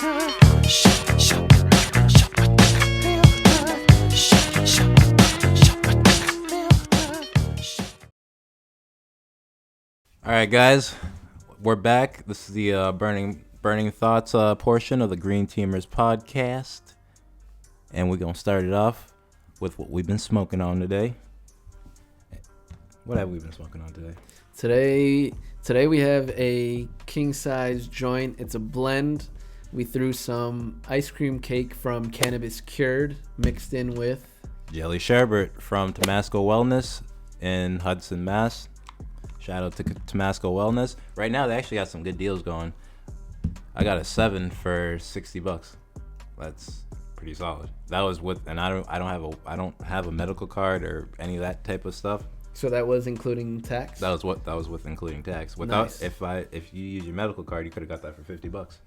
All right, guys, we're back. This is the burning thoughts portion of the Green Teamers podcast, and we're gonna start it off with what we've been smoking on today. What have we been smoking on today? Today we have a king size joint. It's a blend. We threw some ice cream cake from Cannabis Cured mixed in with Jelly Sherbet from Tamasco Wellness in Hudson, Mass. Shout out to Tamasco Wellness. Right now, they actually got some good deals going. I got a 7 for $60. That's pretty solid. That was with, and I don't have a medical card or any of that type of stuff. So that was including tax? That was with including tax. Without, nice. If you use your medical card, you could have got that for $50.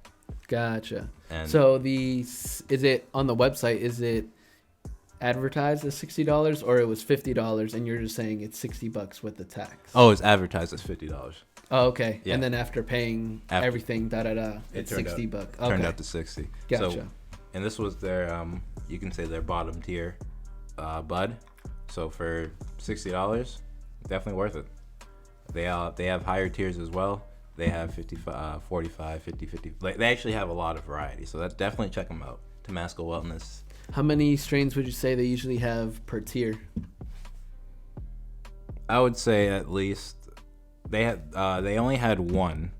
Gotcha. And so is it on the website? Is it advertised as $60 or it was $50 and you're just saying it's $60 with the tax? Oh, it's advertised as $50. Oh, okay. Yeah. And then after paying everything, it's $60. Okay. Turned out to 60. Gotcha. So, and this was their you can say their bottom tier bud. So for $60, definitely worth it. They have higher tiers as well. They have 55, 45, 50, 50. Like, they actually have a lot of variety. So that definitely check them out. Tamasco Wellness. How many strains would you say they usually have per tier? I would say at least they only had one,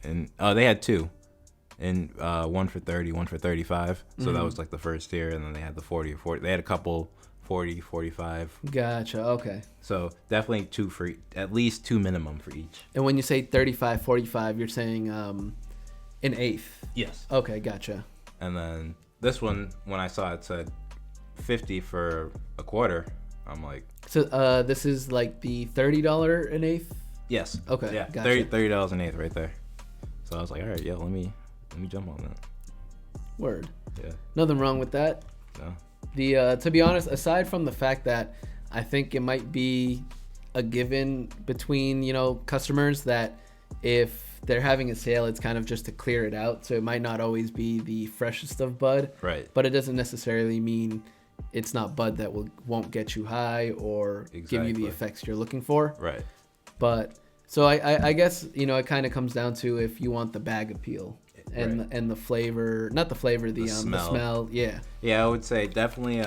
and they had two, and one for 30, one for 35. So that was like the first tier, and then they had the 40 or 40. They had a couple 40, 45. Gotcha. Okay. So definitely two for at least two minimum for each. And when you say 35, 45, you're saying an eighth. Yes. Okay. Gotcha. And then this one, when I saw it said 50 for a quarter, I'm like. So this is like the $30 an eighth? Yes. Okay. Yeah. Gotcha. $30 an eighth right there. So I was like, all right, yeah, let me jump on that. Word. Yeah. Nothing wrong with that. No. To be honest, aside from the fact that I think it might be a given between, customers that if they're having a sale, it's kind of just to clear it out. So it might not always be the freshest of bud. Right. But it doesn't necessarily mean it's not bud that won't get you high or give you the effects you're looking for. Right. But so I guess, it kind of comes down to if you want the bag appeal. And the flavor, not the flavor, the smell. Yeah. Yeah, I would say definitely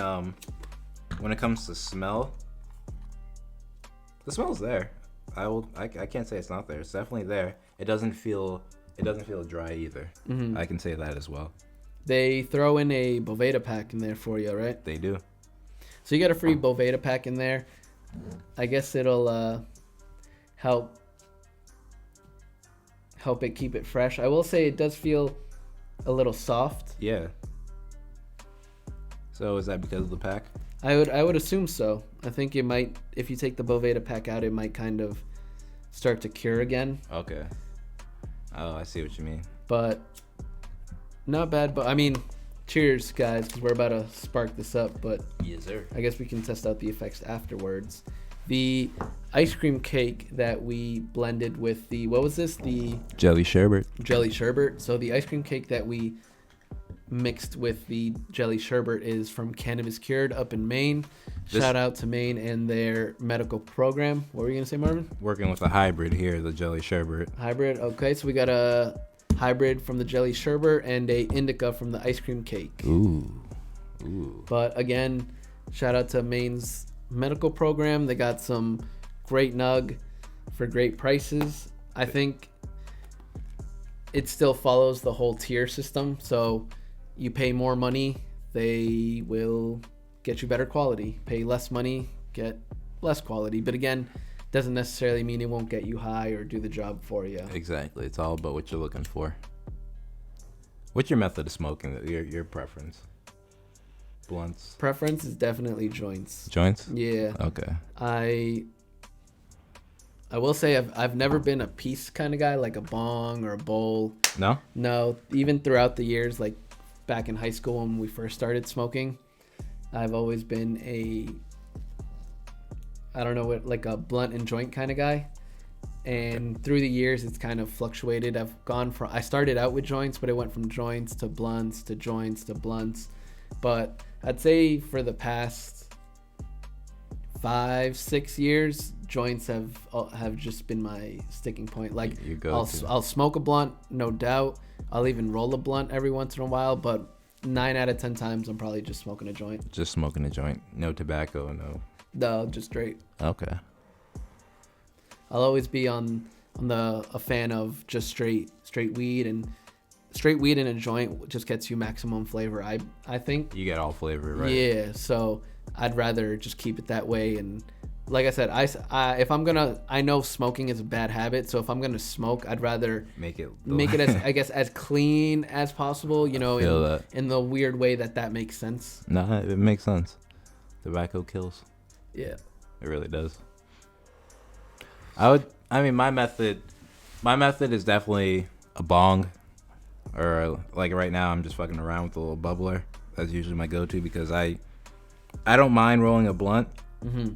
when it comes to smell, the smell's there. I can't say it's not there. It's definitely there. It doesn't feel dry either. Mm-hmm. I can say that as well. They throw in a Boveda pack in there for you, right? They do. So you got a free Boveda pack in there. I guess it'll help it keep it fresh. I will say it does feel a little soft. Yeah. So is that because of the pack? I would assume so. I think it might, if you take the Boveda pack out, it might kind of start to cure again. Okay. Oh, I see what you mean. But not bad. But I mean, cheers, guys, because we're about to spark this up. But yes, sir. I guess we can test out the effects afterwards. The ice cream cake that we blended with the, what was this? The Jelly Sherbet. Jelly Sherbet. So the ice cream cake that we mixed with the Jelly Sherbet is from Cannabis Cured up in Maine. Shout out to Maine and their medical program. What were you going to say, Marvin? Working with a hybrid here, the Jelly Sherbet. Hybrid. Okay, so we got a hybrid from the Jelly Sherbet and a indica from the ice cream cake. Ooh. But again, shout out to Maine's medical program. They got some great nug for great prices. I think it still follows the whole tier system. So you pay more money, they will get you better quality. Pay less money, get less quality. But again, doesn't necessarily mean it won't get you high or do the job for you. Exactly. It's all about what you're looking for. What's your method of smoking? Your preference? Blunts? Preference is definitely joints. Joints? Yeah. Okay. I will say I've never been a piece kind of guy, like a bong or a bowl. No? No. Even throughout the years, like back in high school when we first started smoking, I've always been like a blunt and joint kind of guy. And through the years, it's kind of fluctuated. I started out with joints, but it went from joints to blunts to joints to blunts. But I'd say for the past 5-6 years, joints have just been my sticking point. Like I'll smoke a blunt, no doubt. I'll even roll a blunt every once in a while, but 9 out of 10 times I'm probably just smoking a joint. Just smoking a joint, no tobacco, No, just straight. Okay. I'll always be a fan of just straight weed, and straight weed in a joint just gets you maximum flavor. I think you get all flavor, right? Yeah, so I'd rather just keep it that way. And like I said, I know smoking is a bad habit, so if I'm gonna smoke, I'd rather make it as, I guess, as clean as possible. In the weird way that makes sense. No, it makes sense. Tobacco kills. Yeah, it really does. My method is definitely a bong, or like right now I'm just fucking around with a little bubbler. That's usually my go-to because I don't mind rolling a blunt. Mm-hmm.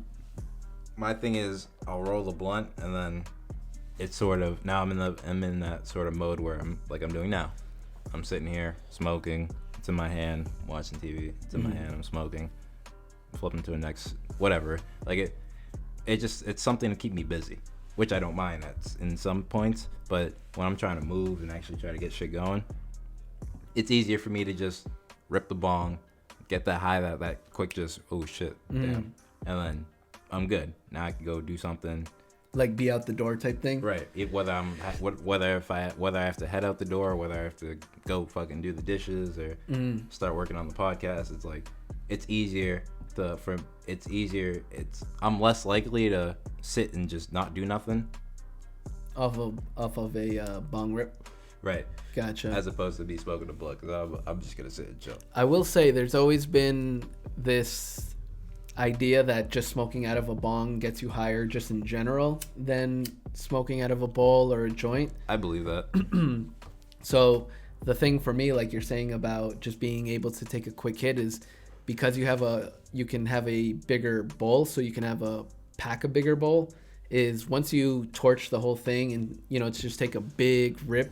My thing is I'll roll the blunt and then it's sort of, now I'm in that sort of mode where I'm doing now. I'm sitting here smoking. It's in my hand, watching TV. It's in my hand. I'm smoking. Flipping to the next whatever. Like it's something to keep me busy, which I don't mind in some points. But when I'm trying to move and actually try to get shit going, it's easier for me to just rip the bong, get that high, that quick, just oh shit, damn, and then I'm good. Now I can go do something. Like be out the door type thing. Right. Whether I have to head out the door, or whether I have to go fucking do the dishes or start working on the podcast, it's like it's easier. I'm less likely to sit and just not do nothing. Off of a bong rip. Right. Gotcha. As opposed to be smoking a blunt, because I'm just gonna sit and chill. I will say there's always been this idea that just smoking out of a bong gets you higher just in general than smoking out of a bowl or a joint. I believe that. So the thing for me, like you're saying about just being able to take a quick hit, is because you can have a bigger bowl, so you can have a bigger bowl, is once you torch the whole thing and it's just take a big rip,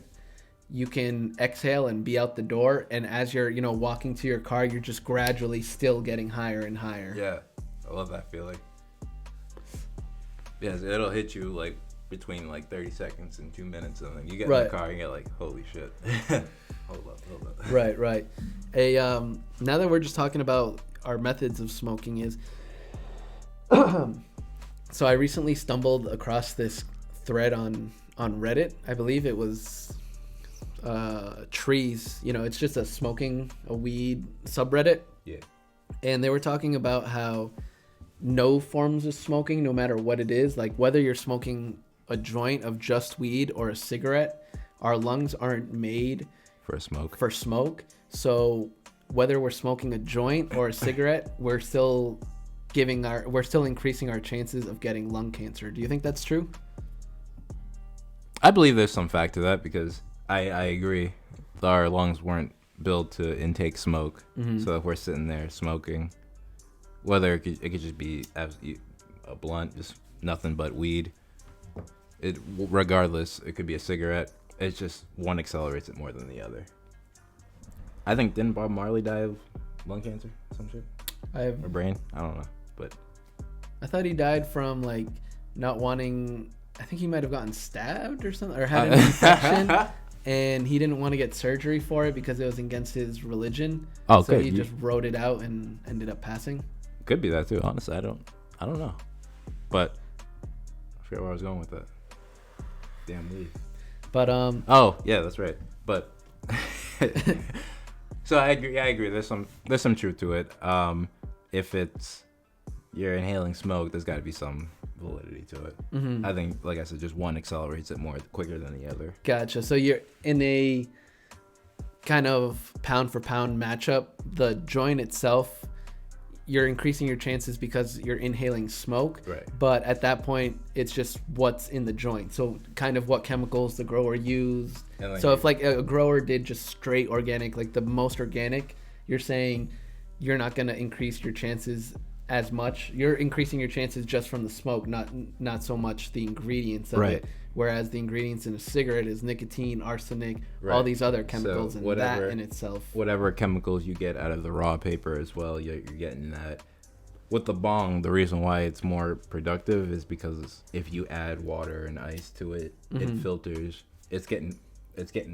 you can exhale and be out the door, and as you're walking to your car, you're just gradually still getting higher and higher. Yeah, I love that feeling. Yes, it'll hit you like between like 30 seconds and 2 minutes, and then you get in the car and you're like, holy shit. hold up. Right. Now that we're just talking about our methods of smoking, is so I recently stumbled across this thread on Reddit. I believe it was trees. It's just a weed subreddit. Yeah. And they were talking about how no forms of smoking, no matter what it is, like whether you're smoking a joint of just weed or a cigarette, our lungs aren't made for smoke. So whether we're smoking a joint or a cigarette, we're still increasing our chances of getting lung cancer. Do you think that's true? I believe there's some fact to that, because I agree. Our lungs weren't built to intake smoke. So if we're sitting there smoking, whether it could just be a blunt, just nothing but weed, regardless, it could be a cigarette. It's just one accelerates it more than the other. I think, didn't Bob Marley die of lung cancer? Some shit? Or brain? I don't know. But I thought he died from like not wanting. I think he might have gotten stabbed or something, or had an infection, and he didn't want to get surgery for it because it was against his religion. Oh, so he just wrote it out and ended up passing. Could be that too. Honestly, I don't know. But I forget where I was going with that. Damn leaf. But oh yeah, that's right. But so I agree. There's some truth to it. If you're inhaling smoke, there's got to be some validity to it. I think, like I said, just one accelerates it more quicker than the other. Gotcha. So you're in a kind of pound for pound matchup. The joint itself, you're increasing your chances because you're inhaling smoke. Right. But at that point, it's just what's in the joint. So kind of what chemicals the grower used. So if like a grower did just straight organic, like the most organic, you're saying you're not going to increase your chances as much. You're increasing your chances just from the smoke, not so much the ingredients of it. Whereas the ingredients in a cigarette is nicotine, arsenic, all these other chemicals, so and that in itself. Whatever chemicals you get out of the raw paper as well, you're getting that. With the bong, the reason why it's more productive is because if you add water and ice to it, it filters. It's getting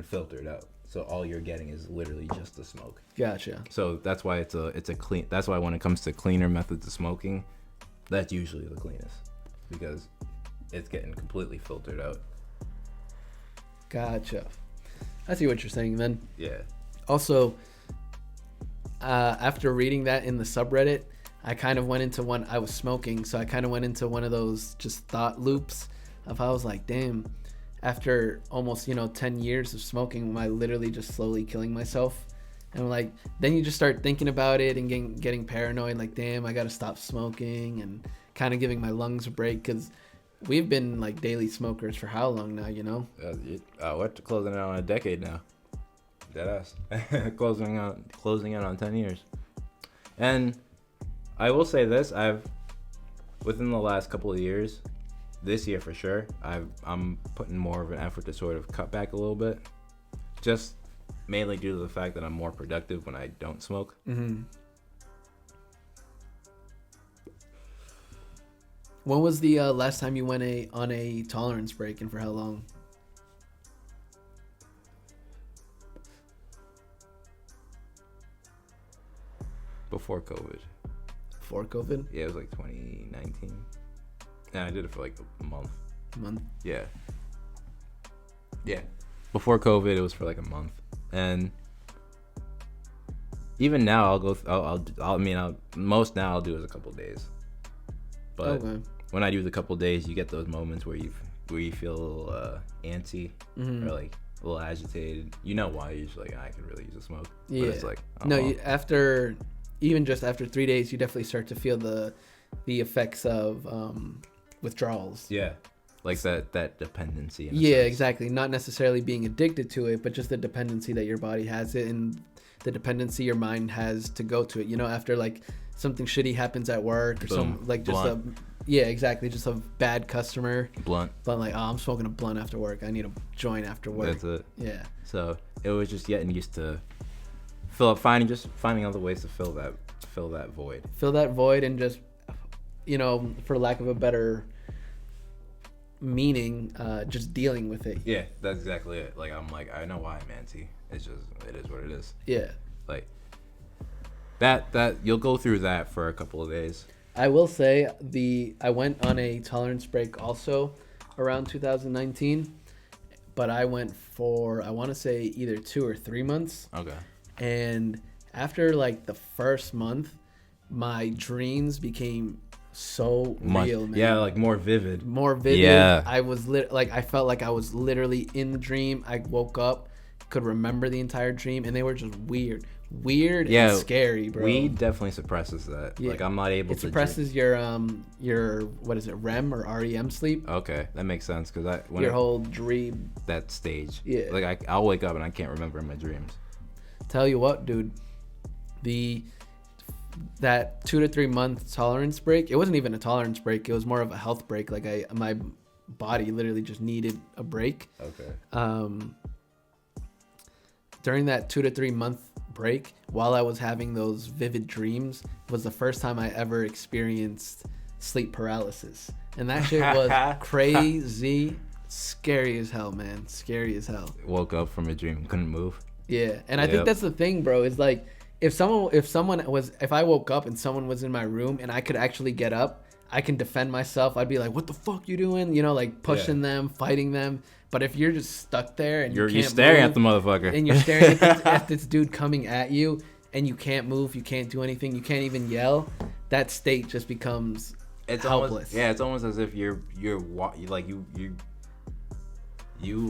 filtered out. So all you're getting is literally just the smoke. Gotcha. So that's why it's a clean. That's why when it comes to cleaner methods of smoking, that's usually the cleanest because it's getting completely filtered out. Gotcha. I see what you're saying then. Yeah. Also, after reading that in the subreddit, I kind of went into one. I was smoking, so I kind of went into one of those just thought loops of how I was like, damn, after almost 10 years of smoking, am I literally just slowly killing myself? And I'm like, then you just start thinking about it and getting paranoid, like, damn, I gotta stop smoking, and kind of giving my lungs a break because we've been like daily smokers for how long now, We're closing in on a decade now. Deadass. closing in on 10 years. And I will say this, within the last couple of years, this year for sure, I'm putting more of an effort to sort of cut back a little bit, just mainly due to the fact that I'm more productive when I don't smoke. Mm-hmm. When was the last time you went on a tolerance break, and for how long? Before COVID. Before COVID? Yeah, it was like 2019. And I did it for like a month. Yeah. Before COVID, it was for like a month. And even now, I'll do is a couple days. But when I do the couple days, you get those moments where you feel antsy or like a little agitated. You know why? You're just like, I could really use a smoke. Yeah. But it's like, even just after 3 days, you definitely start to feel the effects of withdrawals. Yeah. Like that dependency. Yeah, exactly. Not necessarily being addicted to it, but just the dependency that your body has it and the dependency your mind has to go to it. After like something shitty happens at work or just a bad customer. Blunt, like, oh, I'm smoking a blunt after work. I need a joint after work. That's it. Yeah. So it was just getting used to finding other ways to fill that void. Fill that void and just, for lack of a better meaning, just dealing with it. Yeah, that's exactly it. Like, I'm like, I know why I'm antsy. It's just, it is what it is. Yeah. Like, that you'll go through that for a couple of days. I will say I went on a tolerance break also around 2019, but I went for, I want to say either 2 or 3 months. Okay. And after like the first month, my dreams became so real, man. Yeah, like more vivid. Yeah. I was I felt like I was literally in the dream. I woke up, could remember the entire dream, and they were just weird and scary, bro. Weed definitely suppresses that. Yeah. Like, I'm not able to. It suppresses your what is it, REM or REM sleep? Okay, that makes sense because your whole dream, that stage. Yeah. Like I'll wake up and I can't remember my dreams. Tell you what, dude, that 2 to 3 month tolerance break, it wasn't even a tolerance break. It was more of a health break. Like my body literally just needed a break. Okay. During that 2 to 3 month break, while I was having those vivid dreams, was the first time I ever experienced sleep paralysis. And that shit was crazy, scary as hell, man. Scary as hell. Woke up from a dream, couldn't move. Yeah, and I think that's the thing, bro, is like, if I woke up and someone was in my room and I could actually get up, I can defend myself. I'd be like, what the fuck you doing? Like pushing them, fighting them. But if you're just stuck there and you're staring at the motherfucker, and you're staring at this dude coming at you, and you can't move, you can't do anything, you can't even yell, that state just becomes helpless. It's almost as if you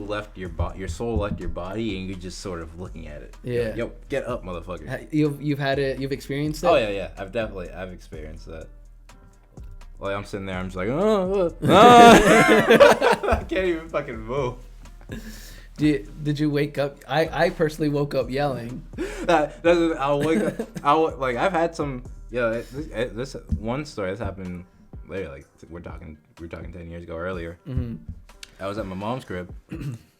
left your soul left your body and you're just sort of looking at it. Yeah. Yo, get up, motherfucker. You've experienced it? Oh yeah. I've experienced that. Like, I'm sitting there, I'm just like, I can't even fucking move. Did you wake up? I personally woke up yelling. I'll wake up. I've had some Yeah, this one story that's happened later. Like we were talking 10 years ago earlier. Mm-hmm. I was at my mom's crib,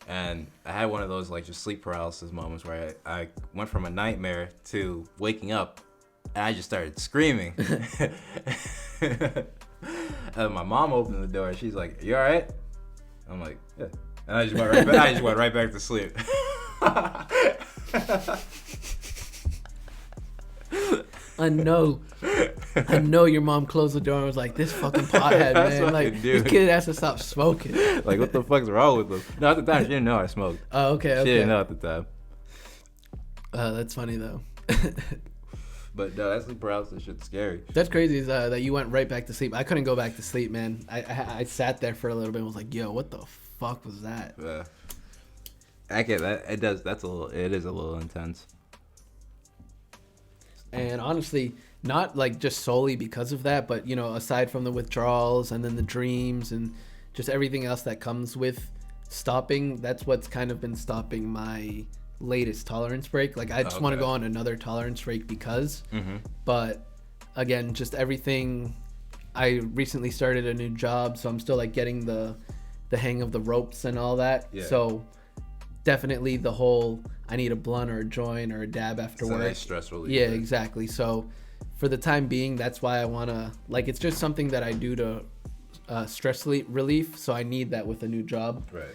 and I had one of those like just sleep paralysis moments where I went from a nightmare to waking up, and I just started screaming. And my mom opened the door, and she's like, "You all right?" I'm like, "Yeah," and I just went right back. I just went right back to sleep. I know your mom closed the door and was like, "This fucking pothead, man. Like, this kid has to stop smoking." Like, what the fuck's wrong with him? No, at the time, she didn't know I smoked. Oh, okay. She didn't know at the time. That's funny, though. But no, that sleep paralysis shit's scary. That's crazy that you went right back to sleep. I couldn't go back to sleep, man. I sat there for a little bit and was like, "Yo, what the fuck was that?" I get that. It is a little intense. And honestly, not like just solely because of that, but aside from the withdrawals and then the dreams and just everything else that comes with stopping, that's what's kind of been stopping my latest tolerance break. Like I just want to go on another tolerance break because, but again, just everything. I recently started a new job, so I'm still like getting the hang of the ropes and all that. Yeah. So definitely the whole I need a blunt or a joint or a dab after work. Nice stress relief. Yeah, exactly. So for the time being, that's why I want to, like, it's just something that I do to stress relief. So I need that with a new job. Right.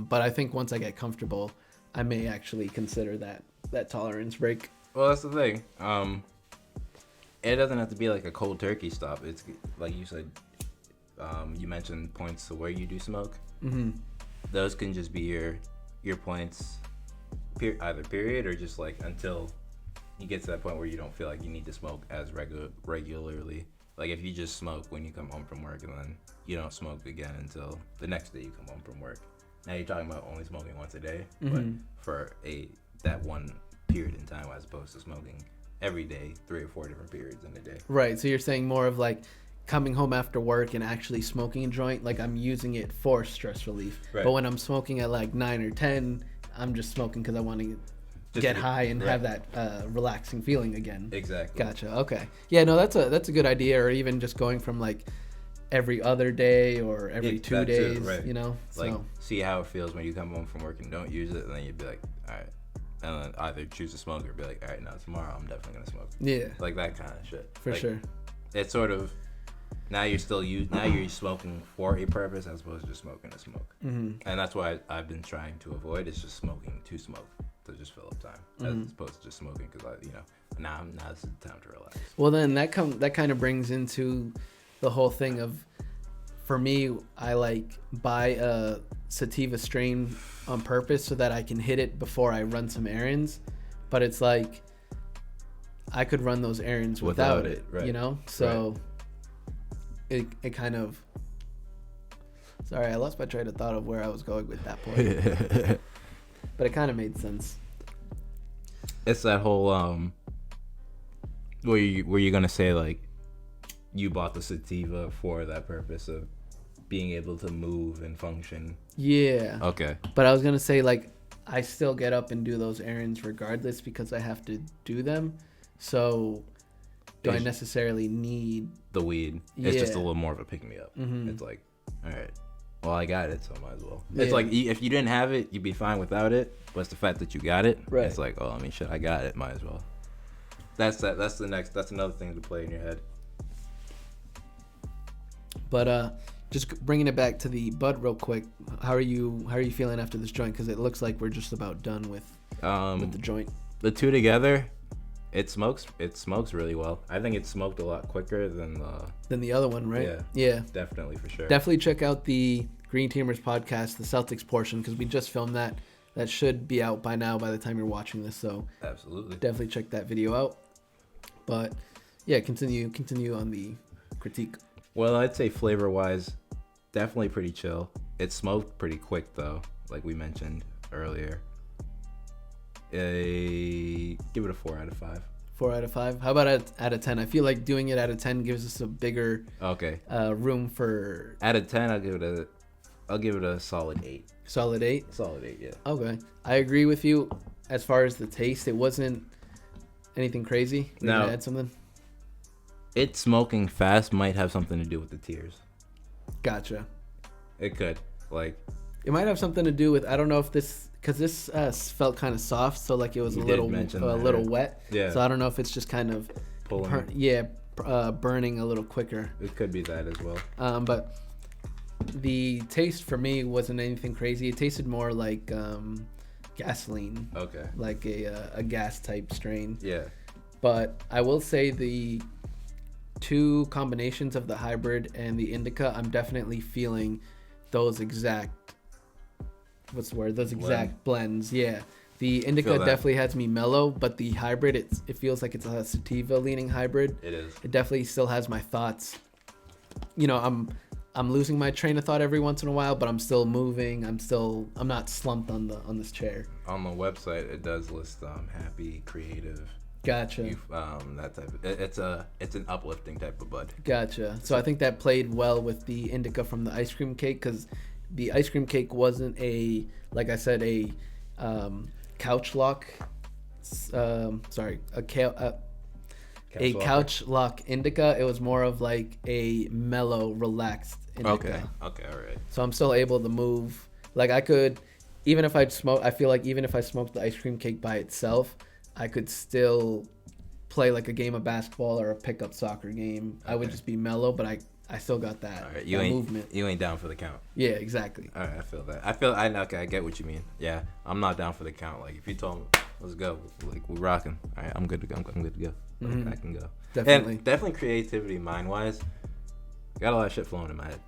But I think once I get comfortable, I may actually consider that tolerance break. Well, that's the thing. It doesn't have to be like a cold turkey stop. It's like you said, you mentioned points to where you do smoke. Mm-hmm. Those can just be your points, either period or just like until you get to that point where you don't feel like you need to smoke as regularly. Like if you just smoke when you come home from work and then you don't smoke again until the next day you come home from work. Now you're talking about only smoking once a day, but for that one period in time as opposed to smoking every day, 3 or 4 different periods in a day. Right. So you're saying more of like coming home after work and actually smoking a joint, like I'm using it for stress relief. Right. But when I'm smoking at like 9 or 10, I'm just smoking because I want to get high and have that relaxing feeling again. Exactly. Gotcha. Okay. Yeah. No, that's a good idea. Or even just going from like every other day or every 2 days. Right. Like see how it feels when you come home from work and don't use it, and then you'd be like, all right. And then either choose to smoke or be like, all right, now tomorrow I'm definitely gonna smoke. Yeah. Like that kind of shit. For sure. It's sort of now you're smoking for a purpose as opposed to just smoking to smoke. Mm-hmm. And that's why I've been trying to avoid is just smoking to smoke to just fill up time as opposed to just smoking because now this is the time to relax. Well, then that kind of brings into the whole thing of, for me, I like buy a sativa strain on purpose so that I can hit it before I run some errands. But it's like I could run those errands without it, right. So it kind of. Sorry, I lost my train of thought of where I was going with that point. But it kind of made sense. It's that whole were you gonna say like you bought the sativa for that purpose of being able to move and function? Yeah. Okay. But I was gonna say like I still get up and do those errands regardless because I have to do them. So do I necessarily need the weed? It's just a little more of a pick me up. Mm-hmm. It's like, all right, well I got it, so I might as well. Yeah. It's like if you didn't have it, you'd be fine without it. But it's the fact that you got it. Right. It's like, oh, I mean, shit, I got it, might as well. That's another thing to play in your head. But just bringing it back to the bud real quick. How are you feeling after this joint? Because it looks like we're just about done with the joint. The two together, it smokes really well. I think it smoked a lot quicker than the other one, right? Yeah. Definitely, for sure. Definitely check out the Green Teamers podcast, the Celtics portion, because we just filmed that. That should be out by now by the time you're watching this. So absolutely, definitely check that video out. But yeah, continue on the critique. Well, I'd say flavor-wise, definitely pretty chill. It smoked pretty quick, though, like we mentioned earlier. Give it a 4 out of 5. 4 out of 5? How about out of 10? I feel like doing it out of 10 gives us a bigger room for... Out of 10, I'll give it a solid 8. Solid 8? Solid 8, yeah. Okay. I agree with you. As far as the taste, it wasn't anything crazy. No. Add something? it smoking fast might have something to do with the tears. Gotcha. It could. Like, it might have something to do with, I don't know if this, because this felt kind of soft, so like it was a little wet. Yeah. So I don't know if it's just kind of pulling. Burning a little quicker. It could be that as well. But the taste for me wasn't anything crazy. It tasted more like gasoline. Okay. Like a gas type strain. Yeah. But I will say the two combinations of the hybrid and the indica, I'm definitely feeling those exact, what's the word? Those exact blends. Yeah. The indica definitely has me mellow, but the hybrid, it feels like it's a sativa leaning hybrid. It is. It definitely still has my thoughts. You know, I'm losing my train of thought every once in a while, but I'm still moving. I'm not slumped on this chair. On the website, it does list happy, creative. Gotcha. That type of, it's an uplifting type of bud. Gotcha. So I think that played well with the indica from the ice cream cake, because the ice cream cake wasn't like I said, a couch lock. A couch lock indica. It was more of like a mellow, relaxed indica. Okay, all right. So I'm still able to move. Like I could, even if I smoke, I feel like even if I smoked the ice cream cake by itself, I could still play like a game of basketball or a pickup soccer game. Okay. I would just be mellow, but I still got that, all right. that movement. You ain't down for the count. Yeah, exactly. All right, I feel that. I get what you mean. Yeah, I'm not down for the count. Like if you told me, let's go, like we're rocking. All right, I'm good to go. I'm good to go. Mm-hmm. I can go. Definitely. And definitely creativity, mind wise. Got a lot of shit flowing in my head.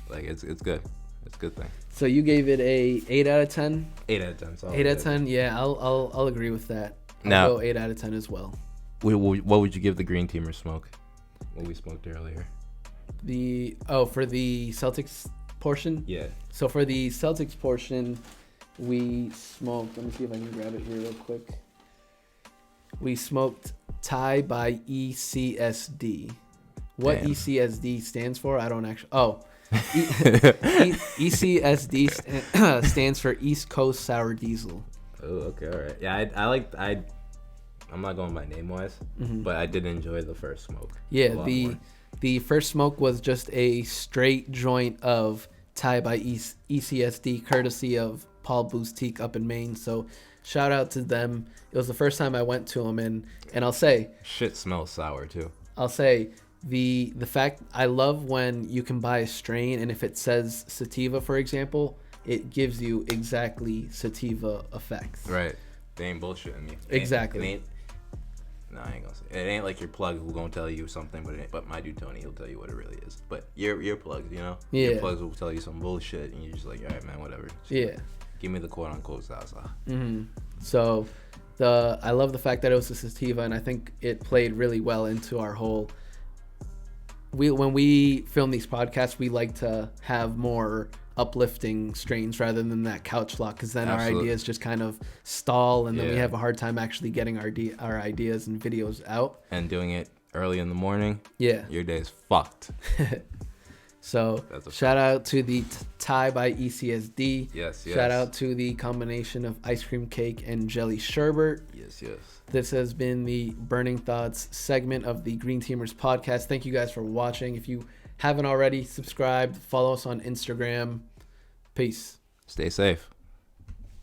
Like it's good. It's a good thing. So you gave it a 8 out of 10. 8 out of 10. So 8 out of 10. Yeah, I'll agree with that. Now, go 8 out of 10 as well. What would you give the green teamer smoke? What we smoked earlier. For the Celtics portion? Yeah. So for the Celtics portion, we smoked, let me see if I can grab it here real quick. We smoked Thai by ECSD. What Damn. ECSD stands for, I don't actually... Oh. ECSD stands for East Coast Sour Diesel. Oh, okay, all right. Yeah, I'm not going by name-wise, but I did enjoy the first smoke. Yeah, the first smoke was just a straight joint of Thai by ECSD, courtesy of Paul Boutique up in Maine. So shout out to them. It was the first time I went to them, and I'll say... Shit smells sour, too. I'll say... The fact, I love when you can buy a strain, and if it says sativa, for example, it gives you exactly sativa effects. Right. They ain't bullshitting me. Exactly. No, I ain't gonna say it. Ain't like your plug who gonna tell you something, but my dude Tony, he'll tell you what it really is. But your plugs, you know? Yeah. Your plugs will tell you some bullshit, and you're just like, all right, man, whatever. Just yeah. Give me the quote-unquote salsa. So, I love the fact that it was a sativa, and I think it played really well into our whole... When we film these podcasts, we like to have more uplifting strains rather than that couch lock, because then Absolutely. Our ideas just kind of stall, and then we have a hard time actually getting our ideas and videos out. And doing it early in the morning, your day is fucked. So shout out to the Thai by ECSD. Yes. Shout out to the combination of ice cream cake and jelly sherbet. Yes. This has been the Burning Thoughts segment of the Green Teamers podcast. Thank you guys for watching. If you haven't already, subscribed, follow us on Instagram. Peace. Stay safe.